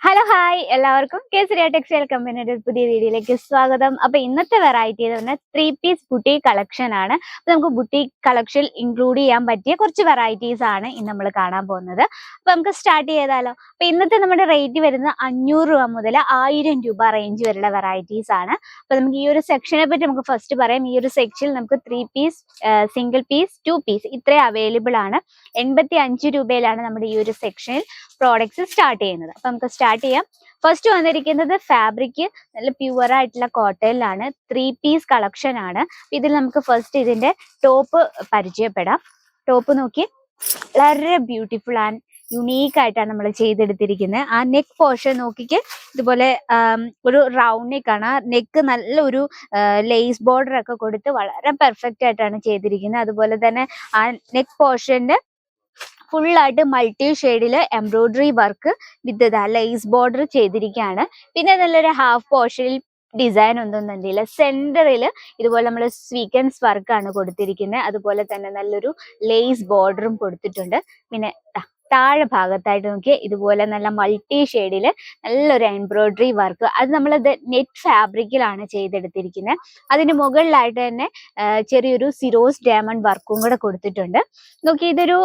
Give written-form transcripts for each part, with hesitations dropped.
Hello hi എല്ലാവർക്കും Kesariya textile കമ്പനിയുടെ പുതിയ വീഡിയോയിലേക്ക് സ്വാഗതം. അപ്പൊ ഇന്നത്തെ വെറൈറ്റി എന്ന് പറഞ്ഞാൽ 3-piece ബുട്ടീക് കളക്ഷൻ ആണ്. അപ്പൊ നമുക്ക് ബുട്ടീക് കളക്ഷൻ ഇൻക്ലൂഡ് ചെയ്യാൻ പറ്റിയ കുറച്ച് വെറൈറ്റീസ് ആണ് ഇന്ന് നമ്മൾ കാണാൻ പോകുന്നത്. അപ്പൊ നമുക്ക് സ്റ്റാർട്ട് ചെയ്താലോ. അപ്പൊ ഇന്നത്തെ നമ്മുടെ റേറ്റ് വരുന്നത് 500 രൂപ മുതൽ 1000 രൂപ റേഞ്ച് വരെയുള്ള വെറൈറ്റീസ് ആണ്. അപ്പൊ നമുക്ക് ഈ ഒരു സെക്ഷനെ പറ്റി നമുക്ക് ഫസ്റ്റ് പറയാം. ഈ ഒരു സെക്ഷനിൽ നമുക്ക് 3-piece, സിംഗിൾ പീസ്, 2-piece ഇത്രയും അവൈലബിൾ ആണ്. 85 രൂപയിലാണ് നമ്മുടെ ഈ ഒരു സെക്ഷനിൽ പ്രോഡക്ട്സ് സ്റ്റാർട്ട് ചെയ്യുന്നത്. അപ്പൊ നമുക്ക് സ്റ്റാർട്ട് ചെയ്യാം. ഫസ്റ്റ് വന്നിരിക്കുന്നത് ഫാബ്രിക് നല്ല പ്യുവർ ആയിട്ടുള്ള കോട്ടണിലാണ്. 3-piece കളക്ഷൻ ആണ്. ഇതിൽ നമുക്ക് ഫസ്റ്റ് ഇതിന്റെ ടോപ്പ് പരിചയപ്പെടാം. ടോപ്പ് നോക്കി, വളരെ ബ്യൂട്ടിഫുൾ ആൻഡ് യുണീക്ക് ആയിട്ടാണ് നമ്മൾ ചെയ്തെടുത്തിരിക്കുന്നത്. ആ നെക്ക് പോർഷൻ നോക്കിക്ക്, ഇതുപോലെ ഒരു റൗണ്ട് നെക്ക് ആണ്. നെക്ക് നല്ലൊരു ലേസ് ബോർഡർ ഒക്കെ കൊടുത്ത് വളരെ പെർഫെക്റ്റ് ആയിട്ടാണ് ചെയ്തിരിക്കുന്നത്. അതുപോലെ തന്നെ ആ നെക്ക് പോർഷന്റെ ഫുള്ളായിട്ട് മൾട്ടി ഷെയ്ഡില് embroidery work with lace border ചെയ്തിരിക്കുകയാണ്. പിന്നെ നല്ലൊരു ഹാഫ് പോർഷനിൽ ഡിസൈൻ ഒന്നും തന്നില്ല. സെന്ററിൽ ഇതുപോലെ നമ്മൾ സ്വീക്വൻസ് വർക്കാണ് കൊടുത്തിരിക്കുന്നത്. അതുപോലെ തന്നെ നല്ലൊരു ലേസ് ബോർഡറും കൊടുത്തിട്ടുണ്ട്. പിന്നെ താഴെ ഭാഗത്തായിട്ട് നോക്കി ഇതുപോലെ നല്ല മൾട്ടി ഷെയ്ഡില് നല്ലൊരു എംബ്രോയിഡറി വർക്ക്, അത് നമ്മൾ നെറ്റ് ഫാബ്രിക്കിലാണ് ചെയ്തെടുത്തിരിക്കുന്നത്. അതിന് മുകളിലായിട്ട് തന്നെ ചെറിയൊരു സിറോസ് ഡയമണ്ട് വർക്കും കൂടെ കൊടുത്തിട്ടുണ്ട്. നോക്കി, ഇതൊരു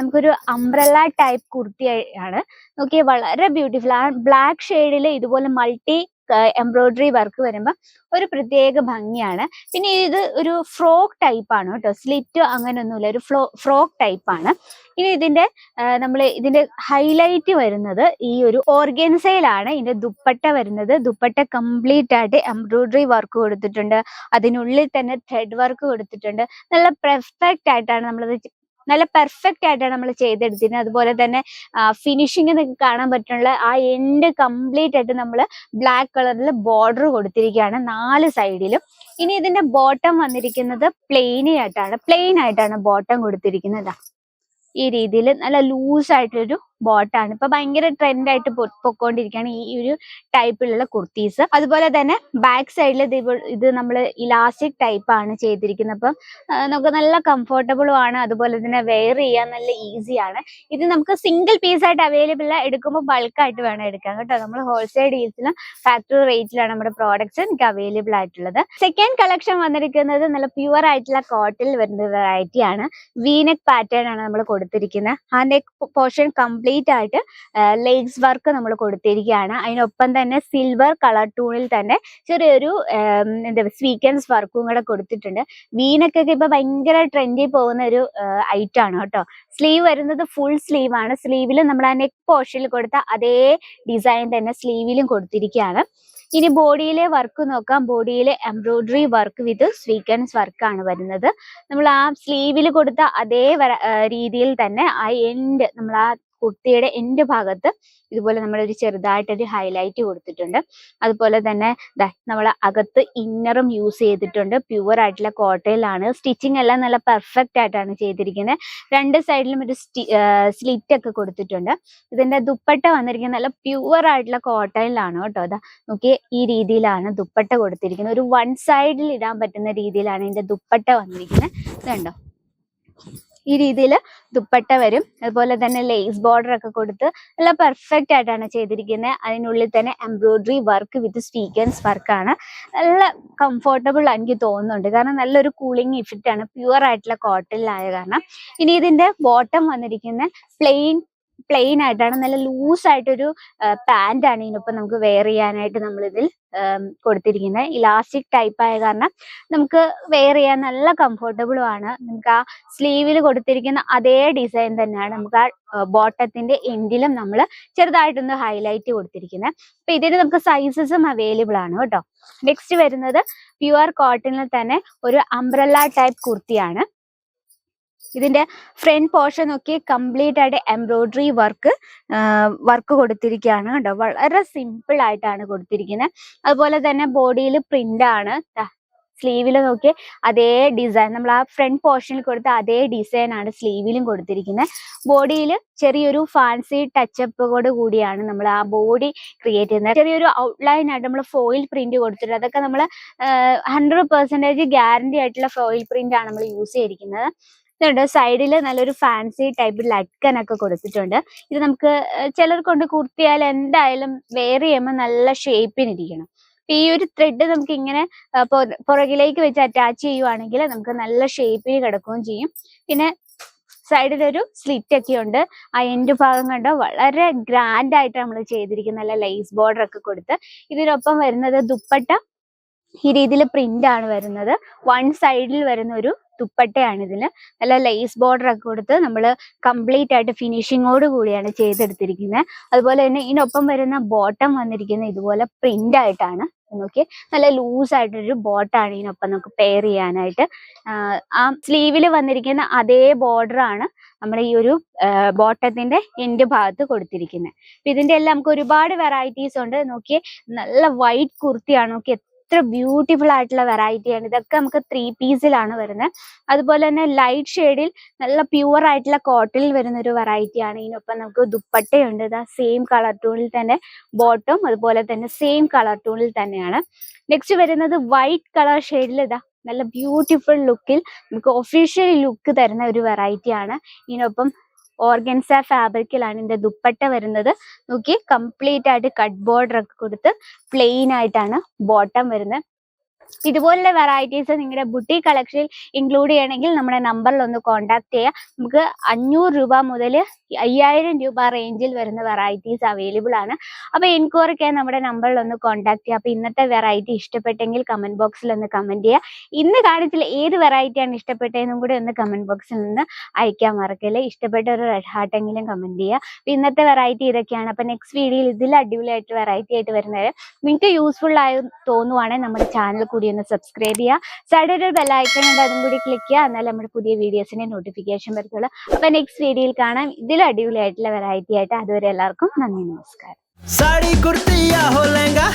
നമുക്കൊരു അംബ്രല്ല ടൈപ്പ് കുർത്തിയാണ്. നോക്കി, വളരെ ബ്യൂട്ടിഫുൾ ആണ്. ബ്ലാക്ക് ഷെയ്ഡിൽ ഇതുപോലെ മൾട്ടി എംബ്രോയിഡറി വർക്ക് വരുമ്പോൾ ഒരു പ്രത്യേക ഭംഗിയാണ്. പിന്നെ ഇത് ഒരു ഫ്രോക്ക് ടൈപ്പ് ആണ് കേട്ടോ, സ്ലിറ്റ് അങ്ങനെയൊന്നുമില്ല, ഒരു ഫ്രോക്ക് ടൈപ്പ് ആണ്. ഇനി ഇതിന്റെ ഹൈലൈറ്റ് വരുന്നത് ഈ ഒരു ഓർഗൻസയിലാണ്. ഇതിന്റെ ദുപ്പട്ട വരുന്നത്. ദുപ്പട്ട കംപ്ലീറ്റ് ആയിട്ട് എംബ്രോയിഡറി വർക്ക് കൊടുത്തിട്ടുണ്ട്. അതിനുള്ളിൽ തന്നെ ത്രെഡ് വർക്ക് കൊടുത്തിട്ടുണ്ട്. നല്ല പെർഫെക്റ്റ് ആയിട്ടാണ് നമ്മൾ ചെയ്തെടുത്തിരുന്നത്. അതുപോലെ തന്നെ ഫിനിഷിങ് നിങ്ങൾക്ക് കാണാൻ പറ്റുള്ള ആ എൻഡ് കംപ്ലീറ്റ് ആയിട്ട് നമ്മൾ ബ്ലാക്ക് കളറിൽ ബോർഡർ കൊടുത്തിരിക്കുകയാണ് 4 സൈഡിലും. ഇനി ഇതിന്റെ ബോട്ടം വന്നിരിക്കുന്നത് പ്ലെയിൻ ആയിട്ടാണ് ബോട്ടം കൊടുത്തിരിക്കുന്നത്. ഈ രീതിയിൽ നല്ല ലൂസ് ആയിട്ടൊരു ബോട്ടാണ്. ഇപ്പൊ ഭയങ്കര ട്രെൻഡ് ആയിട്ട് പൊക്കോണ്ടിരിക്കുകയാണ് ഈ ഒരു ടൈപ്പിലുള്ള കുർത്തീസ്. അതുപോലെ തന്നെ ബാക്ക് സൈഡിൽ ഇത് നമ്മൾ ഇലാസ്റ്റിക് ടൈപ്പ് ആണ് ചെയ്തിരിക്കുന്നത്. അപ്പം നമുക്ക് നല്ല കംഫർട്ടബിളും ആണ്. അതുപോലെ തന്നെ വെയർ ചെയ്യാൻ നല്ല ഈസിയാണ്. ഇത് നമുക്ക് സിംഗിൾ പീസ് ആയിട്ട് അവൈലബിൾ എടുക്കുമ്പോൾ ബൾക്കായിട്ട് വേണം എടുക്കാൻ കേട്ടോ. നമ്മൾ ഹോൾസെയിൽ ഡീൽസിലും ഫാക്ടറി റേറ്റിലാണ് നമ്മുടെ പ്രോഡക്ട്സ് എനിക്ക് അവൈലബിൾ ആയിട്ടുള്ളത്. സെക്കൻഡ് കളക്ഷൻ വന്നിരിക്കുന്നത് നല്ല പ്യുവർ ആയിട്ടുള്ള കോട്ടണിൽ വരുന്ന വെറൈറ്റി ആണ്. വീനെക്ക് പാറ്റേൺ ആണ് നമ്മൾ കൊടുത്തിരിക്കുന്നത്. ആ നെക്ക് പോർഷൻ കംപ്ലീറ്റ് ആയിട്ട് ലേസ് വർക്ക് നമ്മൾ കൊടുത്തിരിക്കുകയാണ്. അതിനൊപ്പം തന്നെ സിൽവർ കളർ ടൂണിൽ തന്നെ ചെറിയൊരു സ്വീക്വൻസ് വർക്കും കൂടെ കൊടുത്തിട്ടുണ്ട്. വീനക്കൊക്കെ ഇപ്പൊ ഭയങ്കര ട്രെൻഡിൽ പോകുന്ന ഒരു ഐറ്റം ആണ് കേട്ടോ. സ്ലീവ് വരുന്നത് ഫുൾ സ്ലീവ് ആണ്. സ്ലീവിൽ നമ്മൾ ആ നെക്ക് പോർഷനിൽ കൊടുത്ത അതേ ഡിസൈൻ തന്നെ സ്ലീവിലും കൊടുത്തിരിക്കുകയാണ്. ഇനി ബോഡിയിലെ വർക്ക് നോക്കാം. ബോഡിയിലെ എംബ്രോയിഡറി വർക്ക് വിത്ത് സ്വീക്വൻസ് വർക്കാണ് വരുന്നത്. നമ്മൾ ആ സ്ലീവിൽ കൊടുത്ത അതേ രീതിയിൽ തന്നെ ആ എൻഡ്, നമ്മൾ ആ കുർത്തിയുടെ എൻഡ് ഭാഗത്ത് ഇതുപോലെ നമ്മളൊരു ചെറുതായിട്ടൊരു ഹൈലൈറ്റ് കൊടുത്തിട്ടുണ്ട്. അതുപോലെ തന്നെ നമ്മൾ അകത്ത് ഇന്നറും യൂസ് ചെയ്തിട്ടുണ്ട്. പ്യുവർ ആയിട്ടുള്ള കോട്ടണിലാണ്. സ്റ്റിച്ചിങ് എല്ലാം നല്ല പെർഫെക്റ്റ് ആയിട്ടാണ് ചെയ്തിരിക്കുന്നത്. 2 സൈഡിലും ഒരു സ്ലിറ്റ് ഒക്കെ കൊടുത്തിട്ടുണ്ട്. ഇതിന്റെ ദുപ്പട്ട വന്നിരിക്കുന്നത് നല്ല പ്യുവർ ആയിട്ടുള്ള കോട്ടണിലാണ് കേട്ടോ. അതാ നോക്കി, ഈ രീതിയിലാണ് ദുപ്പട്ട കൊടുത്തിരിക്കുന്നത്. ഒരു 1 സൈഡിൽ ഇടാൻ പറ്റുന്ന രീതിയിലാണ് ഇതിന്റെ ദുപ്പട്ട വന്നിരിക്കുന്നത്. ഇതുണ്ടോ, ഈ രീതിയിൽ ദുപ്പട്ട വരും. അതുപോലെ തന്നെ ലേസ് ബോർഡർ ഒക്കെ കൊടുത്ത് നല്ല പെർഫെക്റ്റ് ആയിട്ടാണ് ചെയ്തിരിക്കുന്നത്. അതിനുള്ളിൽ തന്നെ എംബ്രോയിഡറി വർക്ക് വിത്ത് സ്വീക്വൻസ് വർക്കാണ്. നല്ല കംഫർട്ടബിൾ എനിക്ക് തോന്നുന്നുണ്ട്, കാരണം നല്ലൊരു കൂളിംഗ് ഇഫക്റ്റ് ആണ് പ്യുവർ ആയിട്ടുള്ള കോട്ടണിലായ കാരണം. ഇനി ഇതിന്റെ ബോട്ടം വന്നിരിക്കുന്ന പ്ലെയിൻ ആയിട്ടാണ്. നല്ല ലൂസ് ആയിട്ടൊരു പാന്റ് ആണ് ഇതിനൊപ്പം നമുക്ക് വെയർ ചെയ്യാനായിട്ട് നമ്മളിതിൽ കൊടുത്തിരിക്കുന്നത്. ഇലാസ്റ്റിക് ടൈപ്പ് ആയ കാരണം നമുക്ക് വെയർ ചെയ്യാൻ നല്ല കംഫർട്ടബിളും ആണ്. നമുക്ക് ആ സ്ലീവിൽ കൊടുത്തിരിക്കുന്ന അതേ ഡിസൈൻ തന്നെയാണ് നമുക്ക് ആ ബോട്ടത്തിന്റെ എൻഡിലും നമ്മൾ ചെറുതായിട്ടൊന്ന് ഹൈലൈറ്റ് കൊടുത്തിരിക്കുന്നത്. അപ്പൊ ഇതിന് നമുക്ക് സൈസസും അവൈലബിൾ ആണ് കേട്ടോ. നെക്സ്റ്റ് വരുന്നത് പ്യുവർ കോട്ടണിൽ തന്നെ ഒരു അംബ്രല്ല ടൈപ്പ് കുർത്തിയാണ്. ഇതിന്റെ ഫ്രണ്ട് പോർഷൻ നോക്കി കംപ്ലീറ്റ് ആയിട്ട് എംബ്രോയിഡറി വർക്ക് കൊടുത്തിരിക്കുകയാണ് കേട്ടോ. വളരെ സിമ്പിൾ ആയിട്ടാണ് കൊടുത്തിരിക്കുന്നത്. അതുപോലെ തന്നെ ബോഡിയിൽ പ്രിന്റ് ആണ്. സ്ലീവിൽ നോക്കി അതേ ഡിസൈൻ, നമ്മൾ ആ ഫ്രണ്ട് പോർഷനിൽ കൊടുത്ത അതേ ഡിസൈൻ ആണ് സ്ലീവിലും കൊടുത്തിരിക്കുന്നത്. ബോഡിയിൽ ചെറിയൊരു ഫാൻസി ടച്ചപ്പോട് കൂടിയാണ് നമ്മൾ ആ ബോഡി ക്രിയേറ്റ് ചെയ്യുന്നത്. ചെറിയൊരു ഔട്ട്ലൈൻ ആയിട്ട് നമ്മൾ ഫോയിൽ പ്രിന്റ് കൊടുത്തിട്ടുണ്ട്. അതൊക്കെ നമ്മൾ 100% ഗ്യാരണ്ടി ആയിട്ടുള്ള ഫോയിൽ പ്രിന്റ് ആണ് നമ്മൾ യൂസ് ചെയ്തിരിക്കുന്നത്. ഇതുണ്ട് സൈഡിൽ നല്ലൊരു ഫാൻസി ടൈപ്പ് ലട്കനൊക്കെ കൊടുത്തിട്ടുണ്ട്. ഇത് നമുക്ക് ചിലർ കൊണ്ട് കുർത്തിയാൽ എന്തായാലും വെയർ ചെയ്യുമ്പോൾ നല്ല ഷേപ്പിനിരിക്കണം. ഈ ഒരു ത്രെഡ് നമുക്ക് ഇങ്ങനെ പുറകിലേക്ക് വെച്ച് അറ്റാച്ച് ചെയ്യുവാണെങ്കിൽ നമുക്ക് നല്ല ഷേപ്പിൽ കിടക്കുകയും ചെയ്യും. പിന്നെ സൈഡിലൊരു സ്ലിറ്റ് ഒക്കെ ഉണ്ട്. ആ എൻഡ് ഭാഗം കണ്ടോ വളരെ ഗ്രാൻഡ് ആയിട്ട് നമ്മൾ ചെയ്തിരിക്കുന്ന നല്ല ലേസ് ബോർഡർ ഒക്കെ കൊടുത്ത്. ഇതിനൊപ്പം വരുന്നത് ദുപ്പട്ട ഈ രീതിയിൽ പ്രിന്റ് ആണ് വരുന്നത്. വൺ സൈഡിൽ വരുന്ന ഒരു ദുപ്പട്ടയാണ് ഇതിന്. നല്ല ലേസ് ബോർഡർ ഒക്കെ കൊടുത്ത് നമ്മൾ കംപ്ലീറ്റ് ആയിട്ട് ഫിനിഷിങ്ങോട് കൂടിയാണ് ചെയ്തെടുത്തിരിക്കുന്നത്. അതുപോലെ തന്നെ ഇതിനൊപ്പം വരുന്ന ബോട്ടം വന്നിരിക്കുന്നത് ഇതുപോലെ പ്രിന്റ് ആയിട്ടാണ്. നോക്കി നല്ല ലൂസ് ആയിട്ടൊരു ബോട്ടാണ് ഇതിനൊപ്പം നമുക്ക് പെയർ ചെയ്യാനായിട്ട്. ആ സ്ലീവിൽ വന്നിരിക്കുന്ന അതേ ബോർഡർ ആണ് നമ്മുടെ ഈ ഒരു ബോട്ടത്തിന്റെ എൻഡ് ഭാഗത്ത് കൊടുത്തിരിക്കുന്നത്. ഇതിന്റെ എല്ലാം നമുക്ക് ഒരുപാട് വെറൈറ്റീസ് ഉണ്ട്. നോക്കിയേ നല്ല വൈറ്റ് കുർത്തിയാണ്. നോക്കി എത്ര ബ്യൂട്ടിഫുൾ ആയിട്ടുള്ള വെറൈറ്റിയാണ്. ഇതൊക്കെ നമുക്ക് 3 പീസിലാണ് വരുന്നത്. അതുപോലെ തന്നെ ലൈറ്റ് ഷെയ്ഡിൽ നല്ല പ്യുവർ ആയിട്ടുള്ള കോട്ടണിൽ വരുന്ന ഒരു വെറൈറ്റിയാണ്. ഇതിനൊപ്പം നമുക്ക് ദുപ്പട്ടയുണ്ട്. ഇതാ സെയിം കളർ ടൂണിൽ തന്നെ ബോട്ടം, അതുപോലെ തന്നെ സെയിം കളർ ടൂണിൽ തന്നെയാണ്. നെക്സ്റ്റ് വരുന്നത് വൈറ്റ് കളർ ഷെയ്ഡിൽ ഇതാ നല്ല ബ്യൂട്ടിഫുൾ ലുക്കിൽ നമുക്ക് ഒഫീഷ്യൽ ലുക്ക് തരുന്ന ഒരു വെറൈറ്റിയാണ്. ഇതിനൊപ്പം ഓർഗൻസ ഫാബ്രിക്കിലാണ് ഇതിന്റെ ദുപ്പട്ട വരുന്നത്. നോക്കി കംപ്ലീറ്റ് ആയിട്ട് കട്ട് ബോർഡർ ഒക്കെ കൊടുത്ത് പ്ലെയിൻ ആയിട്ടാണ് ബോട്ടം വരുന്നത്. ഇതുപോലുള്ള വെറൈറ്റീസ് നിങ്ങളുടെ ബുട്ടീക് കളക്ഷനിൽ ഇൻക്ലൂഡ് ചെയ്യണമെങ്കിൽ നമ്മുടെ നമ്പറിൽ ഒന്ന് കോൺടാക്ട് ചെയ്യുക. നമുക്ക് 500 രൂപ മുതൽ 5000 രൂപ റേഞ്ചിൽ വരുന്ന വെറൈറ്റീസ് അവൈലബിൾ ആണ്. അപ്പോൾ എൻക്വയറിക്കായി നമ്മുടെ നമ്പറിൽ ഒന്ന് കോൺടാക്ട് ചെയ്യുക. അപ്പോൾ ഇന്നത്തെ വെറൈറ്റി ഇഷ്ടപ്പെട്ടെങ്കിൽ കമന്റ് ബോക്സിൽ ഒന്ന് കമന്റ് ചെയ്യുക. ഇന്ന് കാണിച്ചില്ല ഏത് വെറൈറ്റിയാണ് ഇഷ്ടപ്പെട്ടതെന്നും കൂടി ഒന്ന് കമന്റ് ബോക്സിൽ നിന്ന് അയക്കാൻ മറക്കല്ലേ. ഇഷ്ടപ്പെട്ട ഒരു റെഡ് ഹാർട്ട് എങ്കിലും കമന്റ് ചെയ്യുക. അപ്പോൾ ഇന്നത്തെ വെറൈറ്റി ഇതൊക്കെയാണ്. അപ്പോൾ നെക്സ്റ്റ് വീഡിയോയിൽ ഇതിൽ അടിപൊളിയായിട്ട് വെറൈറ്റി ആയിട്ട് വരുന്നത് നിങ്ങൾക്ക് യൂസ്ഫുൾ ആയി തോന്നുവാണെങ്കിൽ നമ്മുടെ ചാനൽ കൂടി ഒന്ന് സബ്സ്ക്രൈബ് ചെയ്യുക. സൈഡിൽ ഒരു ബെല്ലൈക്കൺ ഉണ്ട്, അതും കൂടി ക്ലിക്ക് ചെയ്യുക. എന്നാൽ നമ്മുടെ പുതിയ വീഡിയോസിന്റെ നോട്ടിഫിക്കേഷൻ വരത്തുള്ളൂ. അപ്പൊ നെക്സ്റ്റ് വീഡിയോയിൽ കാണാം ഇതിൽ അടിപൊളിയായിട്ടുള്ള വെറൈറ്റി ആയിട്ട്. അതുവരെ എല്ലാവർക്കും നന്ദി, നമസ്കാരം. साड़ी कुर्ती या हो लहंगा